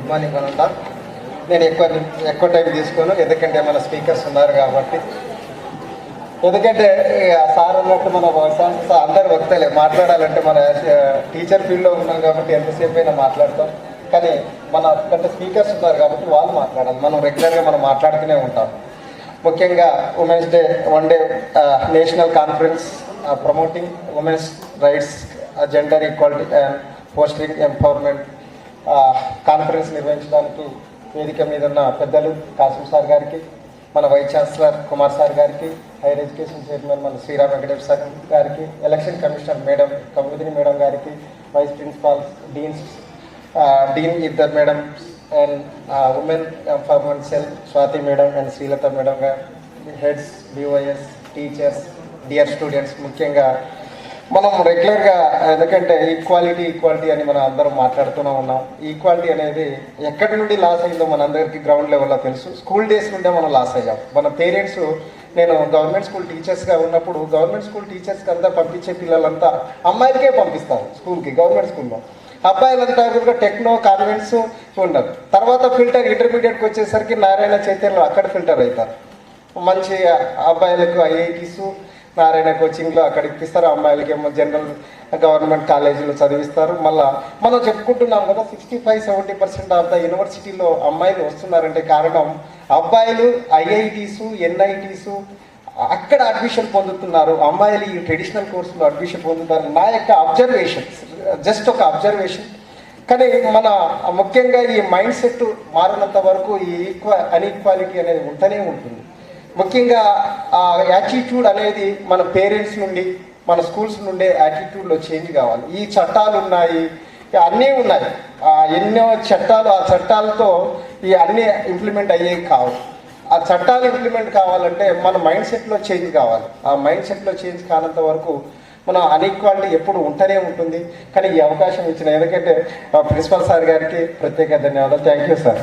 Good morning అనంతా. నేను ఎక్కువ time తీసుకోను, ఎందుకంటే మన స్పీకర్స్ ఉన్నారు కాబట్టి. ఎందుకంటే సార్ అన్నట్టు మన అందరు వక్తలే మాట్లాడాలంటే మన టీచర్ ఫీల్డ్లో ఉన్నాం కాబట్టి ఎంతసేపు అయినా మాట్లాడతాం. కానీ మన కంటే స్పీకర్స్ ఉన్నారు కాబట్టి వాళ్ళు మాట్లాడాలి. మనం రెగ్యులర్గా మనం మాట్లాడుతూనే ఉంటాం. ముఖ్యంగా women's day, 1 day national conference promoting women's rights, gender equality and posting empowerment conference నిర్వహించడానికి వేదిక మీద ఉన్న పెద్దలు కాసిం సార్ గారికి, మన వైస్ ఛాన్సలర్ కుమార్ సార్ గారికి, హైయర్ ఎడ్యుకేషన్ చైర్మన్ మన శ్రీరామ్ వెంకటేష్ సార్ గారికి, election commissioner madam Kaumudini madam గారికి, వైస్ ప్రిన్సిపాల్స్, డీన్ ఇద్దరు madam and women empowerment cell Swathi madam and Srilatha madam గారు, heads, BOS, teachers, dear students. ముఖ్యంగా మనం రెగ్యులర్గా ఎందుకంటే ఈక్వాలిటీ అని మనం అందరం మాట్లాడుతూనే ఉన్నాం. ఈక్వాలిటీ అనేది ఎక్కడి నుండి లాస్ అయిందో మనందరికీ గ్రౌండ్ లెవెల్లో తెలుసు. స్కూల్ డేస్ నుండే మనం లాస్ అయ్యాం. మన పేరెంట్స్, నేను గవర్నమెంట్ స్కూల్ టీచర్స్గా ఉన్నప్పుడు గవర్నమెంట్ స్కూల్ టీచర్స్కి అంతా పంపించే పిల్లలంతా అమ్మాయిలకే పంపిస్తారు స్కూల్కి. గవర్నమెంట్ స్కూల్లో అబ్బాయిలంతా కూడా టెక్నో కాన్వెంట్స్ ఉండదు. తర్వాత ఫిల్టర్ ఇంటర్మీడియట్కి వచ్చేసరికి నారాయణ చైతన్యలో అక్కడ ఫిల్టర్ అవుతారు. మంచి అబ్బాయిలకు IITs నారాయణ కోచింగ్లో అక్కడ ఇప్పిస్తారు, అమ్మాయిలకి ఏమో జనరల్ గవర్నమెంట్ కాలేజీలో చదివిస్తారు. మళ్ళీ మనం చెప్పుకుంటున్నాం కదా 65-70% ఆఫ్ ద యూనివర్సిటీలో అమ్మాయిలు వస్తున్నారంటే కారణం అబ్బాయిలు IITs, NITs అక్కడ అడ్మిషన్ పొందుతున్నారు, అమ్మాయిలు ఈ ట్రెడిషనల్ కోర్సులో అడ్మిషన్ పొందుతారు. నా యొక్క అబ్జర్వేషన్, జస్ట్ ఒక అబ్జర్వేషన్. కానీ మన ముఖ్యంగా ఈ మైండ్ సెట్ మారినంత వరకు ఈ అన్ఈక్వాలిటీ అనేది ఉంటూనే ఉంటుంది. ముఖ్యంగా ఆ యాటిట్యూడ్ అనేది మన పేరెంట్స్ నుండి, మన స్కూల్స్ నుండే యాటిట్యూడ్లో చేంజ్ కావాలి. ఈ చట్టాలు ఉన్నాయి, అన్నీ ఉన్నాయి, ఎన్నో చట్టాలు. ఆ చట్టాలతో ఈ అన్నీ ఇంప్లిమెంట్ అయ్యేవి కావు. ఆ చట్టాలు ఇంప్లిమెంట్ కావాలంటే మన మైండ్ సెట్లో చేంజ్ కావాలి. ఆ మైండ్ సెట్లో చేంజ్ కానంత వరకు మన అన్ఈక్వాలిటీ ఎప్పుడు ఉంటూనే ఉంటుంది. కానీ ఈ అవకాశం ఇచ్చిన ఎందుకంటే ప్రిన్సిపల్ సార్ గారికి ప్రత్యేక ధన్యవాదాలు. Thank you sir.